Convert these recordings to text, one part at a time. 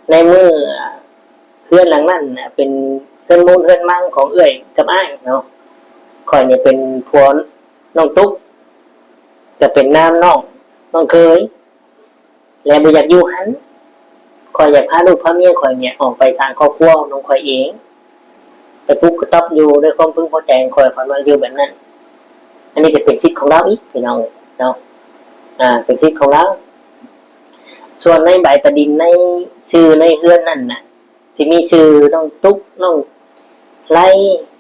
ในเมื่อเพื่อนหลังนั้นเป็นเพื่อนมูลเพื่อนมั่งของเอื้อยกับอ้ายเนาะคอยเนี่ยเป็นผัวน้องตุ๊กจะเป็นน้ำน้องเคยแล้วบ่อยากอยู่หันคอยอยากพาลูกพาเมียคอยเนี่ยออกไปสร้างครอบครัวน้องคอยเองไปปุ๊บก็ต้องอยู่ด้วยความพึงพอใจคอยมาอยู่แบบนั้นอันนี้ก็เป็นสิทธิ์ของเราอีกพี่น้องเนาะเป็นสิทธิ์ของเราส่วนในใบตะดินในชื่อในเฮือนนั่นน่ะสิมีชื่อน้องตุ๊กน้องไล่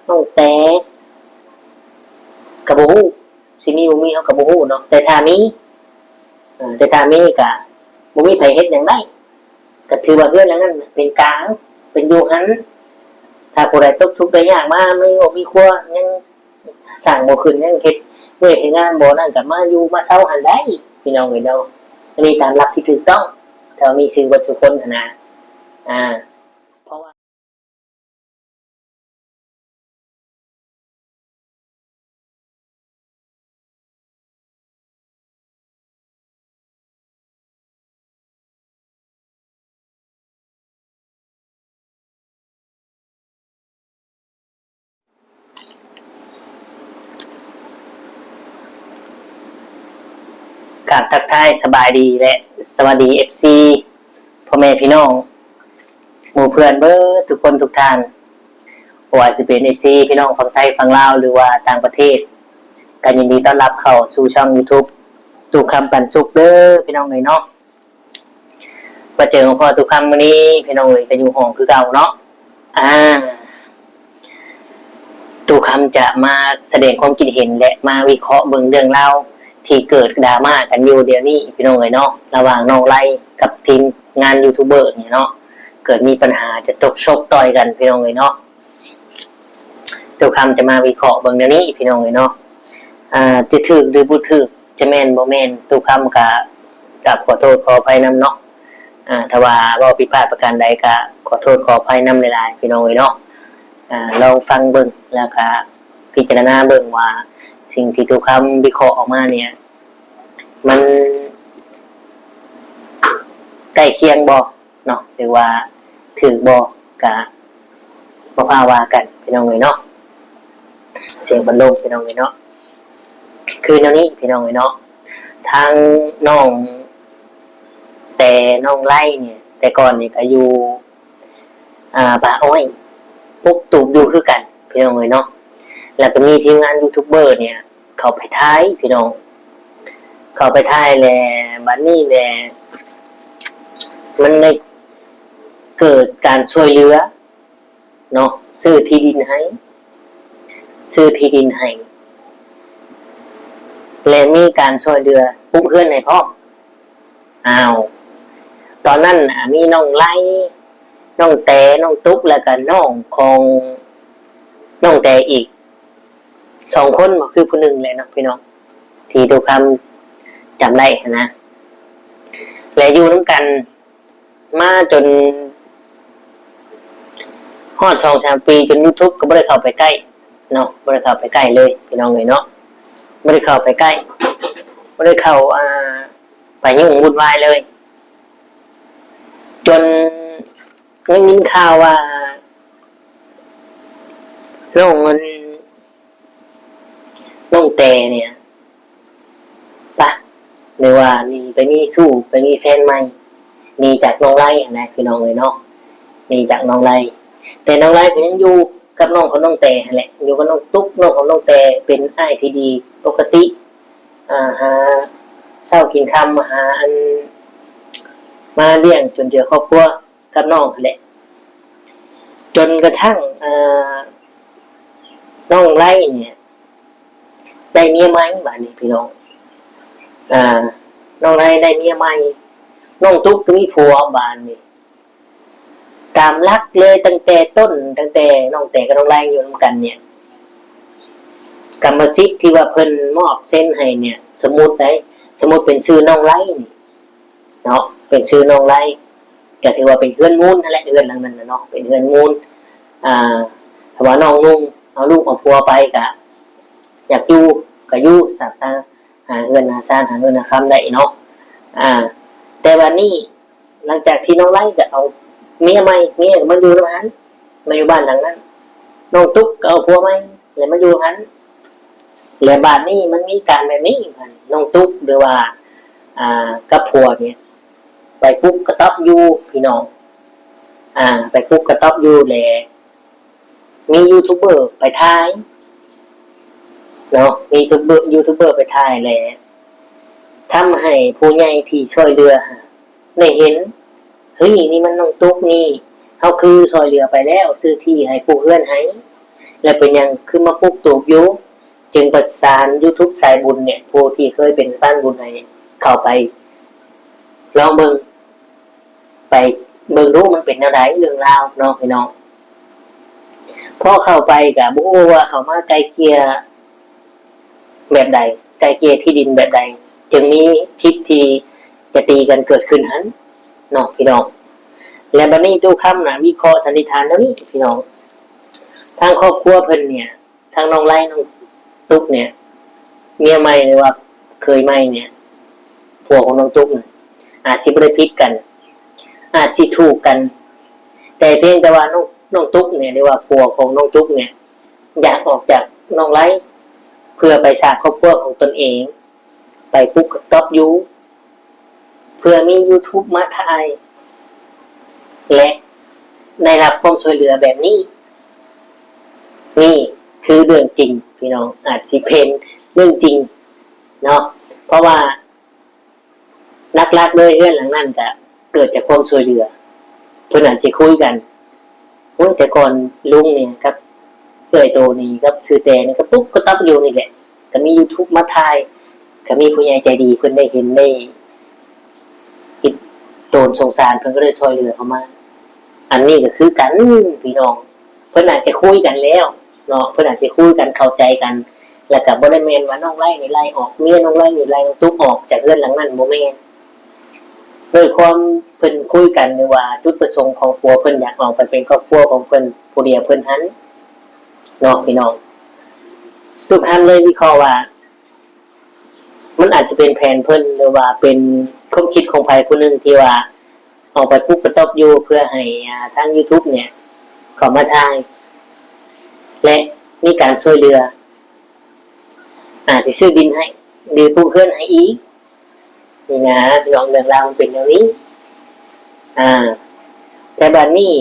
น้องแต่กระบูฮู้สิมีบ่มีเขากระบูฮู้เนาะแต่ถ้ามีก็บ่มีไผเฮ็ดหยังได้ก็ถือว่าเฮือนหลังนั้นเป็นกลางเป็นอยู่หันถ้าผู้ใดตกทุกข์ได้ยากมาไม่มีครัวยังสร้างบ่ขึ้นยังเฮ็ดเฮ็ดงานบ่นั่นก็มาอยู่มาเซาหันได้พี่น้องเอ้ยเนาะอันนี้ตามหลักที่ถูกต้องถ้ามีชื่อวัดสุคนนะเพราะว่าการทักทายสบายดีและสวัสดี FC พ่อแม่พี่น้องหมู่เพื่อนเบิดทุกคนทุกท่านว่าสิเป็น FC พี่น้องฝั่งไทยฝั่งลาวหรือว่าต่างประเทศก็ยินดีต้อนรับเข้าสู่ช่อง YouTube ตุกคำปันสุขเด้อพี่น้องเอ้ยเนาะมาเจอของพ่อตุกคำมื้อนี้พี่น้องเอ้ยก็อยู่ห้องคือเก่าเนาะตุกคำจะมาแสดงความคิดเห็นและมาวิเคราะห์เบิ่งเรื่องราวที่เกิดดราม่ากันอยู่เดี๋ยวนี้พี่น้องเอ้ยเนาะระหว่างน้องไล่กับทีมงานยูทูบเบอร์เนี่ยเนาะเกิดมีปัญหาจะตกชกต่อยกันพี่น้องเอ้ยเนาะตุกคำจะมาวิเคราะห์เบิ่งเดี๋ยวนี้พี่น้องเอ้ยเนาะจะถูกหรือบ่ถูกจะแม่นบ่แม่นตุกคำก็ขอโทษขออภัยนำเนาะถ้าว่าเว้าผิดพลาดประการใดก็ขอโทษขออภัยนำหลายๆพี่น้องเอ้ยเนาะลองฟังเบิ่งแล้วก็พิจารณาเบิ่งว่าสิ่งที่ตุกคำวิเคราะห์ออกมาเนี่ยมันใกล้เคียงบ่เนาะหรือว่าถูกบ่ก็บ่พาว่ากันพี่น้องเอ้ยเนาะเสียงบรรลมพี่น้องเอ้ยเนาะคือแนวนี้พี่น้องเอ้ยเนาะทางน้องแต่น้องไล่เนี่ยแต่ก่อนนี่ก็อยู่ป่าอ้อยปุ๊กตูบอยู่คือกันพี่น้องเอ้ยเนาะแล้วก็มีทีมงานยูทูบเบอร์เนี่ยเขาไปท้ายพี่น้องเขาไปท้ายแหละบัดนี้แหละมันได้เกิดการช่วยเหลือเนาะซื้อที่ดินให้และมีการช่วยเหลือปุ๊บเพื่อนให้พ่อตอนนั้นมีน้องไล่น้องแต่น้องตุ๊กแล้วก็น้องของน้องแต่อีก2 คนมาคือผู้หนึ่งเลยเนาะพี่น้องที่ทุกคำจำได้นะและอยู่น้ำกันมาจนฮอด2-3 ปีจน YouTube ก็ไม่ได้เข้าไปใกล้เนาะไม่ได้เข้าไปใกล้เลยพี่น้องเลยเนาะไม่ได้เข้าไปใกล้ไม่ได้เข้าไปยุ่งวุ่นวายเลยจนได้ยินข่าวว่าน้องแต่เนี่ยปะหรือว่านี่ไปมีสู้ไปมีแฟนใหม่นี่จากน้องไล่นะพี่น้องเลยเนาะนี่จากน้องไล่แต่น้องไล่ก็ยังอยู่กับน้องของน้องแต่แหละอยู่กับน้องตุ๊กน้องของน้องแต่เป็นอ้ายที่ดีปกติหาเช้ากินค่ำหาอันมาเลี้ยงจนเจอครอบครัวกับน้องแหละจนกระทั่งน้องไล่เนี่ยได้เมียใหม่บ้านนี้พี่น้องน้องไล่ได้เมียใหม่น้องตุ๊กก็มีผัวบ้านนี้ตามรักเลยตั้งแต่ต้นตั้งแต่น้องแต่กับน้องไล่อยู่ร่วมกันเนี่ยกรรมสิทธิ์ที่ว่าเพิ่นมอบเส้นให้เนี่ยสมมุติเป็นชื่อน้องไล่นี่เนาะเป็นชื่อน้องไล่ก็ถือว่าเป็นเพื่อนมูลนั่นแหละเพื่อนหลังนั้นนะเนาะเป็นเพื่อนมูลถ้าว่าน้องนุ่งเอาลูกเอาผัวไปก็อยากอยู่ก็อยู่สามารถหาเงินหาสร้างหาเงินหาคำได้เนาะแต่วันนี้หลังจากที่น้องไล่ก็เอา เมียใหม่เมียมาอยู่แล้วหันมาอยู่บ้านหลังนั้นน้องตุ๊กก็เอาผัวใหม่แล้วมาอยู่หันแล้วบ้านนี้มันมีการแบบนี้น้องตุ๊กหรือว่ากับผัวเนี่ยไปปุ๊บกระต๊อบอยู่พี่น้องไปปุ๊บกระต๊อบอยู่แหละมียูทูบเบอร์ไปถ่ายเนาะมียูทูบเบอร์ไปถ่ายแหละทำให้ผู้ใหญ่ที่ช่วยเรือได้เห็นเฮ้ยนี่มันน้องตุ๊กนี่เขาคือซอยเรือไปแล้วซื้อที่ให้ผู้เพื่อนให้แล้วเป็นยังคือมาปุ๊กตูบอยู่จึงประสาน YouTube สายบุญเนี่ยผู้ที่เคยเป็นสะพานบุญให้เข้าไปลองเบิ่งไปเบิ่งรู้มันเป็นอะไรเรื่องราวเนาะพี่น้องพอเข้าไปกับบ่ฮู้ว่าเขามาไกลเกลี่ยแบบใดไกลเกลี่ยที่ดินแบบใดจึงมีคลิปที่จะตีกันเกิดขึ้นหันเนาะพี่น้องและบัดนี้ตู้ค่ำน่ะวิเคราะห์สันนิษฐานแล้วนี่พี่น้องทางครอบครัวเพิ่นเนี่ยทางน้องไล่น้องตุ๊กเนี่ยเมียใหม่หรือว่าเคยใหม่เนี่ยผัวของน้องตุ๊กอาจสิบ่ได้ผิดกันอาจสิถูกกันแต่เพียงแต่ว่าน้องตุ๊กเนี่ยหรือว่าผัวของน้องตุ๊กเนี่ยอยากออกจากน้องไล่เพื่อไปสร้างครอบครัวของตนเองไปปุ๊กต๊อบยูเพื่อมี YouTube มาถ่ายและได้รับความช่วยเหลือแบบนี้นี่คือเรื่องจริงพี่น้องอาจสิเป็นเรื่องจริงเนาะเพราะว่าลักๆเลยเรื่องหลังนั้นก็เกิดจากความช่วยเหลือเพื่อนอาจสิคุยกันโอ้ยแต่ก่อนลุงเนี่ยครับเกิดโตนี่ครับชื่อแต่นี่ก็ปุ๊บก็ต๊อบอยู่นี่แหละก็มี YouTube มาถ่ายก็มีผู้ใหญ่ใจดีเพิ่นได้เห็นได้คิดโตนสงสารเพิ่นก็เลยช่วยเหลือเข้ามาอันนี้ก็คือกันพี่น้องเพิ่นอาจจะคุยกันแล้วเนาะเพิ่นอาจจะคุยกันเข้าใจกันแล้วก็บ่ได้แม่นว่าน้องไล่นี่ไล่ออกเมียน้องไล่นี่ไล่น้องตุ๊กออกจากเรือนหลังนั้นบ่แม่นด้วยความเพิ่นคุยกันหรือว่าจุดประสงค์ของผัวเพิ่นอยากออกไปเป็นครอบครัวของเพิ่นผู้เดียวเพิ่นหันเนาะพี่น้องทุกท่านเลยวิเคราะห์ว่ามันอาจจะเป็นแผนเพิ่นหรือว่าเป็นความคิดของใครผู้หนึ่งที่ว่าออกไปปุ๊บกระต๊อบอยู่เพื่อให้ทาง YouTube เนี่ยเข้ามาถ่ายและมีการช่วยเหลืออาจจะซื้อดินให้หรือปลูกเพื่อนให้อีกนี่นะพี่น้องเรื่องราวมันเป็นอย่างนี้แต่บัดนี้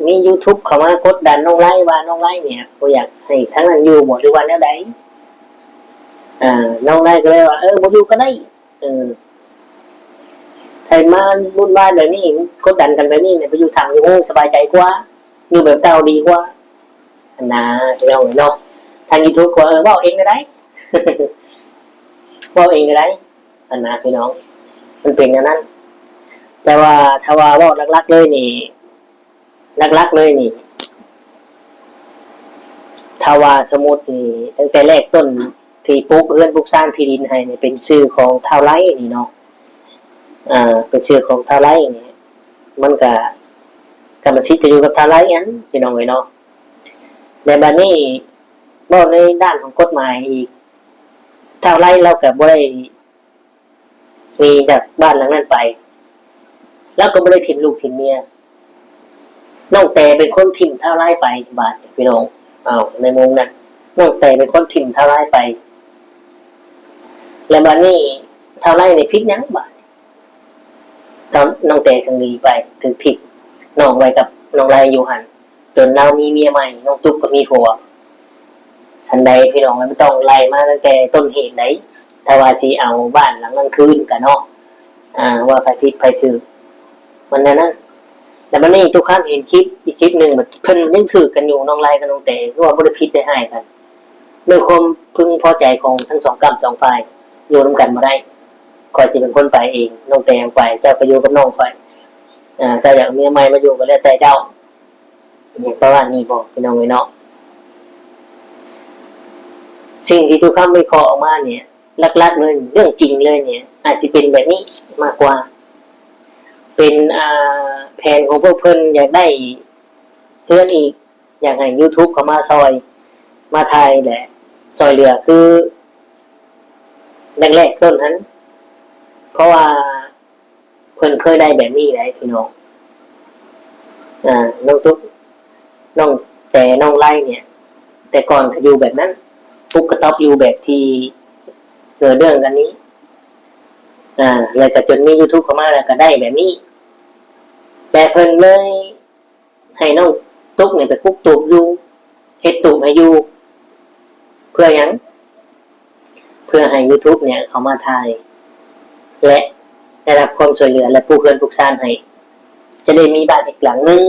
มี YouTube เข้ามากดดันน้องไล่ว่าน้องไล่เนี่ยบ่อยากให้ทั้งนั้นอยู่หมดหรือว่าแนวใดน้องไล่ก็เลยว่าบ่อยู่ก็ได้ไทยมาบุญบ้านเดี๋ยวนี้กดดันกันไปนี่เนี่ยไปอยู่ทางอยู่สบายใจกว่าอยู่แบบเก่าดีกว่านะพี่น้องเนาะทาง YouTube ก็เว้าเองก็ได้ เว้าเองก็ได้นะพี่น้องมันเป็นอย่างนั้นแต่ว่าถ้าว่าเว้าลักๆเลยนี่ลักๆเลยนี่ถ้าว่าสมมุตินี่ตั้งแต่แรกต้นที่ปลูกเรือนปลูกสร้างที่ดินให้นี่เป็นชื่อของเฒ่าไร่นี่เนาะเป็นชื่อของเฒ่าไร่นี่มันก็กรรมสิทธิ์ก็อยู่กับเฒ่าไร่นั้นพี่น้องเอ้ยเนาะในบัดนี้เว้าในด้านของกฎหมายอีกเฒ่าไร่เราก็บ่ได้มีจากบ้านหลังนั้นไปแล้วก็บ่ได้ถิ่มลูกถิ่มเมียน้องแต่เป็นคนถิ่มเฒ่าไร่ไปบาดพี่น้องในมุมนั้นน้องแต่เป็นคนถิ่มเฒ่าไร่ไปแล้วบัดนี้เฒ่าไร่นี่ผิดหยังบาดน้องแต่ถึงหนีไปถึงผิดน้องไว้กับน้องไร่อยู่หั่นจนเรามีเมียใหม่น้องตุ๊กก็มีผัวฉันใดพี่น้องไม่ต้องไล่มาตั้งแต่ต้นเหตุไหนถ้าว่าสิเอาบ้านหลังนั้นคืนกันเนาะว่าไผผิดไผถูกมันนั้นแต่มันนี่ทุกครั้งเห็นคลิปอีกคลิปนึงแบบเพิ่นยังถือกันอยู่น้องไล่กับน้องแต่ก็ว่าบ่ได้ผิดได้ให้กันด้วยความพึงพอใจของทั้งสองกรรมสองฝ่ายอยู่ร่วมกันบ่ได้ข่อยสิเป็นคนไปเองน้องแต่ไปเจ้าก็อยู่กับน้องข่อยเจ้าอยากเมียใหม่มาอยู่ก็แล้วแต่เจ้าอย่างประมาณนี้บ่พี่น้องเอ้ยเนาะสิ่งที่ทุกคำวิเคราะห์ออกมาเนี่ยลักๆเลยเรื่องจริงเลยเนี่ยอาจจะเป็นแบบนี้มากกว่าเป็นแผนของพวกเพิ่นอยากได้เพื่อนอีกอยากให้ YouTube เข้ามาซอยมาถ่ายแหละซอยเหลือคือแรกๆต้นนั้นเพราะว่าเพิ่นเคยได้แบบนี้แหละพี่น้อง น้องตุ๊กน้องแต่น้องไล่เนี่ยแต่ก่อนก็อยู่แบบนั้นทุกกระต๊อบอยู่แบบที่เกิดเรื่องกันนี้เลยก็จนมี YouTube เข้ามาแล้วก็ได้แบบนี้แต่เพิ่นเลยให้น้องตุ๊กเนี่ยไปคุกตูบอยู่เฮ็ดตูบให้อยู่เพื่อหยังเพื่อให้ YouTube เนี่ยเขามาถ่ายและได้รับความช่วยเหลือและผู้เพื่อนผู้สร้างให้จะได้มีบ้านอีกหลังนึง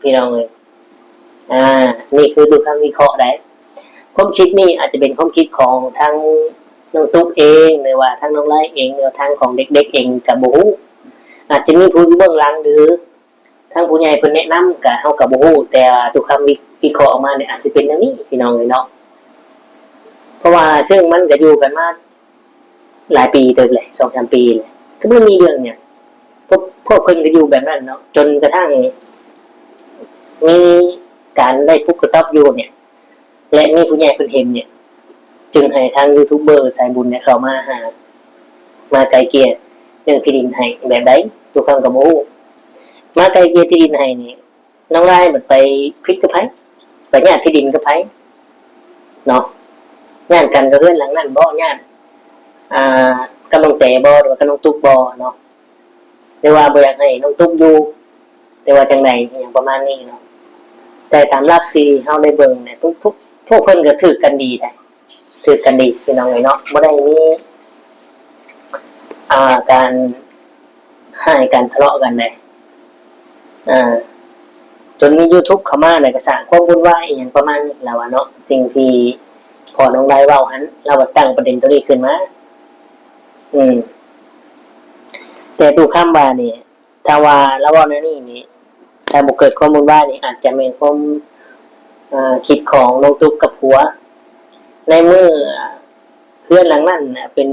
พี่น้องเลยนี่คือตัวคำวิเคราะห์ได้ความคิดนี่อาจจะเป็นความคิดของทั้งน้องตุ๊กเองหรือว่าทั้งน้องไล่เองหรือทั้งของเด็กๆเองกับบูอาจจะมีผู้อยู่เบื้องหลังหรือทั้งผู้ใหญ่เพิ่นแนะนำกับเฮากับบูแต่ตัวคำวิเคราะห์ออกมาเนี่ยอาจจะเป็นอย่างนี้พี่น้องเลยเนาะเพราะว่าซึ่งมันก็อยู่กันมาหลายปีเติบเลย 2-3 ปีเลยก็ไม่มีเรื่องเนี่ยพวกเพิ่นก็อยู่แบบนั้นเนาะจนกระทั่งมีการได้พุกกระต๊อบอยู่เนี่ยและมีผู้ใหญ่เพิ่นเห็นเนี่ยจึงให้ทางยูทูบเบอร์สายบุญเนี่ยเข้ามาหามาไกลเกลี่ยเรื่องที่ดินให้แบบใดตัวคำกับโมมาไกลเกลี่ยที่ดินให้นี่น้องไล่มันไปพลิกกับไผไปญาติที่ดินกับไผเนาะญาติกันกับเพื่อนหลังนั้นบ่ญาติกำลังแต่บ่หรือว่ากำลังตุกบ่เนาะแต่ว่าบ่อยากให้น้องตุ๊กอยู่แต่ว่าจังไดอย่างประมาณนี้เนาะแต่ตามหลักที่เฮาได้เบิ่งเนี่ยทุกพวกเพิ่นก็ถือกันดีได้ถือกันดีพี่น้องเนาะบ่ได้มีการให้การทะเลาะกันเลยจนมี YouTube เข้ามาเนี่ยก็สร้างความวุ่นวายอย่างประมาณนี้แล้วเนาะสิ่งที่พอน้องได้เว้าหันเราตั้งประเด็นตัวนี้ขึ้นมาแต่ตู้ข้ามว่านี่ถ้าว่าแล้วว่านี่ถ้าบ่เกิดข้อมูลว่านี่อาจจะเป็นความคิดของน้องตุ๊กกับผัวในเมื่อเพื่อนหลังนั้นเป็น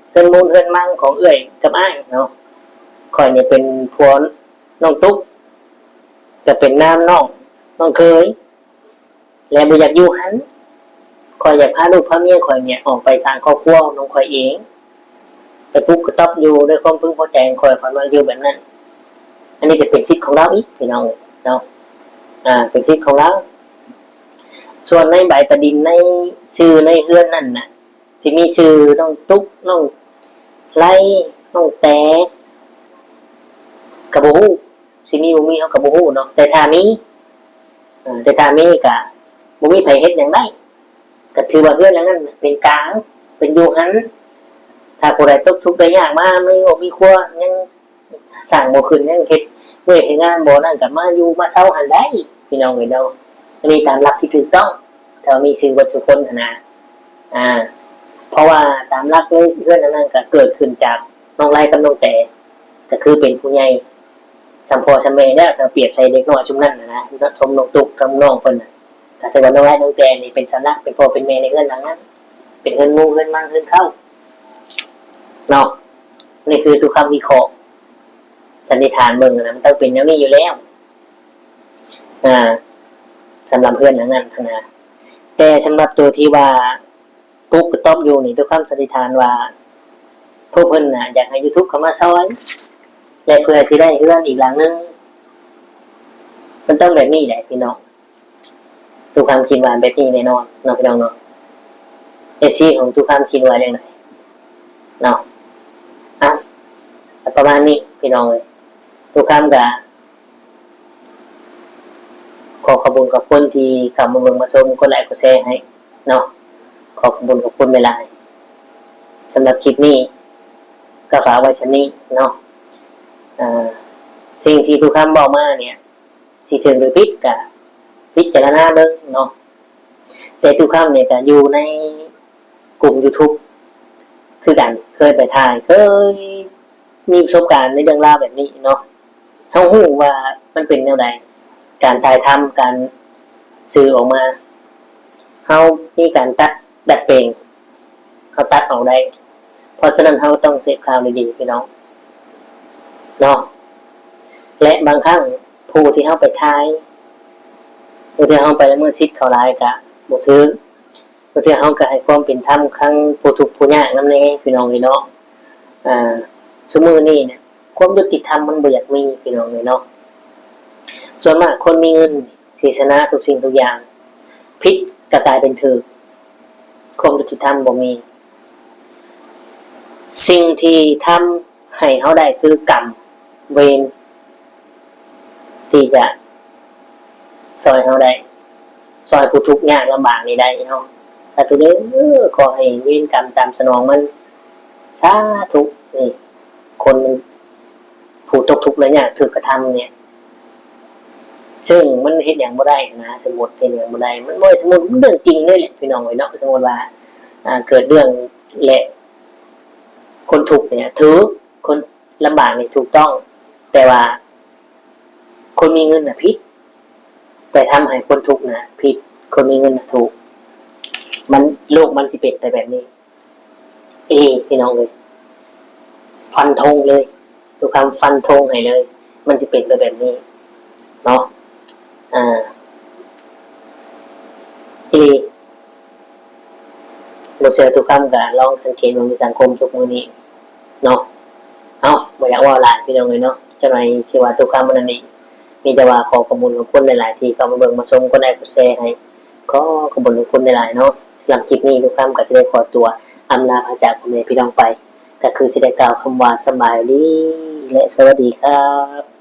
เพื่อนมูลเพื่อนมั่งของเอื้อยกับอ้ายเนาะข่อยเนี่ยเป็นผัวน้องตุ๊กจะเป็นน้องเคยและบ่อยากอยู่หันข่อยอยากพาลูกพาเมียข่อยเนี่ยออกไปสร้างครอบครัวน้องข่อยเองแต่ปุ๊บก็ต้องอยู่ด้วยความพึงพอใจข่อยมาอยู่แบบนั้นอันนี้จะเป็นสิทธิ์ของเราอีกพี่น้องเนาะเป็นสิทธิ์ของเราส่วนในใบตะดินในชื่อในเฮือนนั่นน่ะสิมีชื่อน้องตุ๊กน้องไล่น้องแต่กับบ่ฮู้สิมีบ่มีเฮากับบ่ฮู้เนาะแต่ถ้ามีก็บ่มีไผเฮ็ดหยังได้ก็ถือว่าเฮือนหลังนั้นเป็นกลางเป็นอยู่หันถ้าผู้ใดตกทุกข์ได้ยากมาไม่มีครัวยังสร้างบ่ขึ้นยังเฮ็ดเฮ็ดงานบ่นั่นก็มาอยู่มาเซาหันได้พี่น้องเอ้ยเนาะอันนี้ตามหลักที่ถูกต้องถ้ามีชื่อวัตถุคนนะเพราะว่าตามหลักเลยเพื่อนนั้นก็เกิดขึ้นจากน้องไล่กับน้องแต่ก็คือเป็นผู้ใหญ่สัมพอสัมเมเนี่ยถ้าเปรียบใส่เด็กน้อยชุมนั้นนะชมน้องตุกกับน้องเพิ่นน่ะแต่ว่าน้องไล่น้องแต่นี่เป็นสำนักเป็นพ่อเป็นแม่ในเรือนหลังนั้นเป็นเงินมูเงินมั่งเงินเข้าเนาะนี่คือทุกคำวิเคราะห์สันนิษฐานเบิ่งนะมันต้องเป็นอย่างนี้อยู่แล้วสำหรับเพื่อนหลังนั้นนะแต่สำหรับตัวที่ว่าปุ๊บก็ต้องอยู่นี่ทุกคำสันนิษฐานว่าพวกเพิ่นน่ะอยากให้ YouTube เข้ามาซอยและเพื่อสิได้เฮือนอีกหลังนึงมันต้องแบบนี้แหละพี่น้องทุกคำคิดว่าแบบนี้แน่นอนเนาะพี่น้องเนาะ FC ของทุกคำคิดว่าอย่างไรเนาะประมาณนี้พี่น้องเลยทุกคำก็ขอขอบคุณที่เข้ามาเบิ่งมาชมกดไลค์กดแชร์ให้เนาะขอขอบคุณเวลาสำหรับคลิปนี้ก็ฝากไว้ชั้นนี้เนาะสิ่งที่ทุกคำบอกมาเนี่ยสิถึงหรือผิดก็พิจารณาเบิ่งเนาะแต่ทุกคำเนี่ยก็อยู่ในกลุ่ม YouTube คือกันเคยไปถ่ายเคยมีประสบการณ์ในเรื่องราวแบบนี้เนาะเฮาฮู้ว่ามันเป็นแนวใดการถ่ายทำการสื่อออกมาเฮามีการดัดแปลงเขาตัดออกได้เพราะฉะนั้นเฮาต้องเสพข่าวดีๆพี่น้องเนาะและบางครั้งผู้ที่เฮาไปถ่ายผู้ที่เฮาไปละเมิดสิทธิ์เขาหลายก็บ่ถือผู้ที่เฮาก็ให้ความเป็นธรรมครั้งผู้ทุกข์ผู้ยากนำแน่พี่น้องเนาะซุมื้อนี้เนี่ยความยุติธรรมมันบ่อยากมีพี่น้องเนาะ ส่วนมากคนมีเงินที่ชนะทุกสิ่งทุกอย่างพิษก็กลายเป็นถือความยุติธรรมบ่มีสิ่งที่ทำให้เขาได้คือกรรมเวรที่จะซอยเขาได้ซอยผู้ทุกข์ยากลำบากนี้ได้เนาะสาธุเด้อขอให้เวรกรรมตามสนองมันสาธุนี่คนผู้ตกทุกข์และยากถูกกระทำเนี่ยซึ่งมันเฮ็ดอย่างบ่ได้นะสมมุติเฮ็ดอย่างบ่ได้มันบ่สมมุติเรื่องจริงเลยแหละพี่น้องเอ้ยเนาะสมมุติว่าเกิดเรื่องและคนทุกข์เนี่ยถือคนลำบากนี่ถูกต้องแต่ว่าคนมีเงินน่ะผิดแต่ทำให้คนทุกข์น่ะผิดคนมีเงินน่ะถูกมันโลกมันสิเป็นไปแบบนี้พี่น้องเอ้ยฟันธงเลยดูคำฟันธงให้เลยมันสิเป็นไปแบบนี้เนาะเราเชื่อทุกคำกันลองสังเกตดูในสังคมทุกมื้อนี้เนาะบ่อยากว่าหลายพี่น้องเลยเนาะจังได๋สิว่าทุกคำมันนั่นนี่มีแต่ว่าขอขอบคุณทุกคนหลายๆที่เข้ามาเบิ่งมาชมก็ได้กดแชร์ให้ขอขอบคุณทุกคนหลายๆเนาะสำหรับคลิปนี้ทุกคำก็สิได้ขอตัวอำลาพระจากพ่อแม่พี่น้องไปก็คือสิได้กล่าวคำว่าสบายดีและสวัสดีครับ